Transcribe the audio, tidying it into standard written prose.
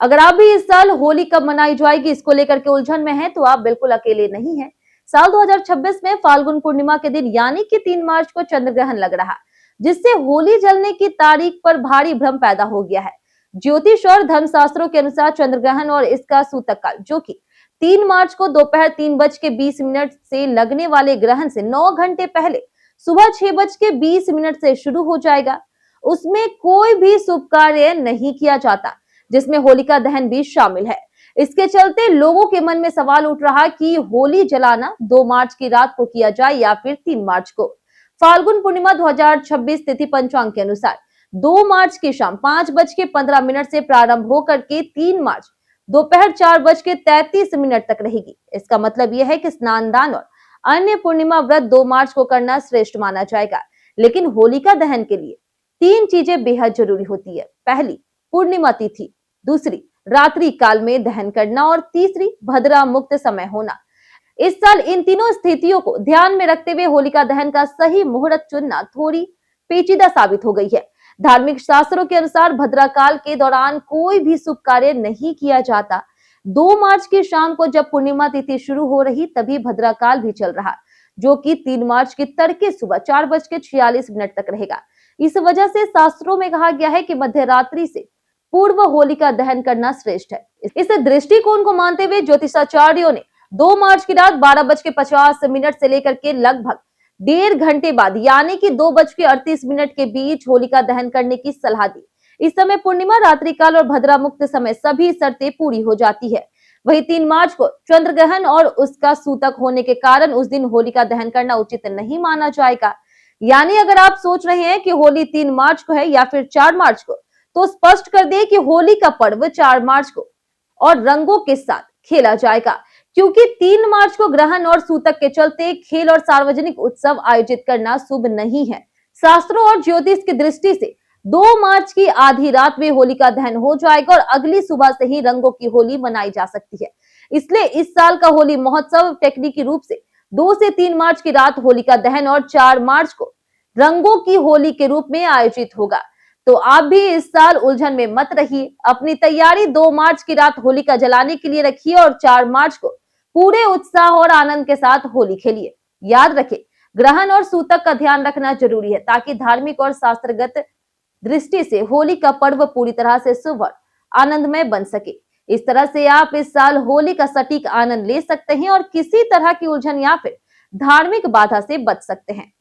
अगर आप भी इस साल होली कब मनाई जाएगी इसको लेकर के उलझन में हैं, तो आप बिल्कुल अकेले नहीं हैं। साल 2026 में फाल्गुन पूर्णिमा के दिन यानी कि 3 मार्च को चंद्र ग्रहण लग रहा, जिससे होली जलने की तारीख पर भारी भ्रम पैदा हो गया है। ज्योतिष और धर्मशास्त्रों के अनुसार चंद्र ग्रहण और इसका सूतक काल, जो कि 3 मार्च को दोपहर 3:20 से लगने वाले ग्रहण से 9 घंटे पहले सुबह 6:20 से शुरू हो जाएगा। उसमें कोई भी शुभ कार्य नहीं किया जाता, जिसमें होलिका दहन भी शामिल है। इसके चलते लोगों के मन में सवाल उठ रहा कि होली जलाना 2 मार्च की रात को किया जाए या फिर 3 मार्च को। फाल्गुन पूर्णिमा 2026 तिथि पंचांग के अनुसार 2 मार्च की शाम 5:15 से प्रारंभ होकर के 3 मार्च दोपहर 4:33 तक रहेगी। इसका मतलब यह है कि स्नान दान और अन्य पूर्णिमा व्रत 2 मार्च को करना श्रेष्ठ माना जाएगा। लेकिन होलिका दहन के लिए 3 चीजें बेहद जरूरी होती है। पहली, पूर्णिमा तिथि, दूसरी, रात्रि काल में दहन करना और तीसरी, भद्रा मुक्त समय होना। इस साल इन तीनों स्थितियों को ध्यान में रखते हुए होलिका दहन का सही मुहूर्त चुनना थोड़ी पेचीदा साबित हो गई है। धार्मिक शास्त्रों के अनुसार भद्रा काल के दौरान कोई भी शुभ कार्य नहीं किया जाता। 2 मार्च की शाम को जब पूर्णिमा तिथि शुरू हो रही तभी भद्रा काल भी चल रहा, जो कि 3 मार्च की तड़के सुबह 4:46 तक रहेगा। इस वजह से शास्त्रों में कहा गया है कि मध्य रात्रि से पूर्व होलिका दहन करना श्रेष्ठ है। इस दृष्टिकोण को मानते हुए ज्योतिषाचार्यों ने 2 मार्च की रात 12:50 से लेकर के लगभग 1.5 घंटे बाद यानी कि 2:38 के बीच होलिका दहन करने की सलाह दी। इस समय पूर्णिमा, रात्रि काल और भद्रा मुक्त समय सभी शर्तें पूरी हो जाती है। वही 3 मार्च को चंद्र ग्रहण और उसका सूतक होने के कारण उस दिन होलिका दहन करना उचित नहीं माना जाएगा। यानी अगर आप सोच रहे हैं कि होली 3 मार्च को है या फिर 4 मार्च को, तो स्पष्ट कर दे कि होली का पर्व 4 मार्च को और रंगों के साथ खेला जाएगा, क्योंकि 3 मार्च को ग्रहण और सूतक के चलते खेल और सार्वजनिक उत्सव आयोजित करना शुभ नहीं है। शास्त्रों और ज्योतिष की दृष्टि से 2 मार्च की आधी रात में होलिका दहन हो जाएगा और अगली सुबह से ही रंगों की होली मनाई जा सकती है। इसलिए इस साल का होली महोत्सव तकनीकी रूप से 2 से 3 मार्च की रात होलिका दहन और 4 मार्च को रंगों की होली के रूप में आयोजित होगा। तो आप भी इस साल उलझन में मत रहिए। अपनी तैयारी 2 मार्च की रात होलिका जलाने के लिए रखिए और 4 मार्च को पूरे उत्साह और आनंद के साथ होली खेलिए। याद रखें, ग्रहण और सूतक का ध्यान रखना जरूरी है ताकि धार्मिक और शास्त्रगत दृष्टि से होली का पर्व पूरी तरह से शुभ और आनंदमय बन सके। इस तरह से आप इस साल होली का सटीक आनंद ले सकते हैं और किसी तरह की उलझन या फिर धार्मिक बाधा से बच सकते हैं।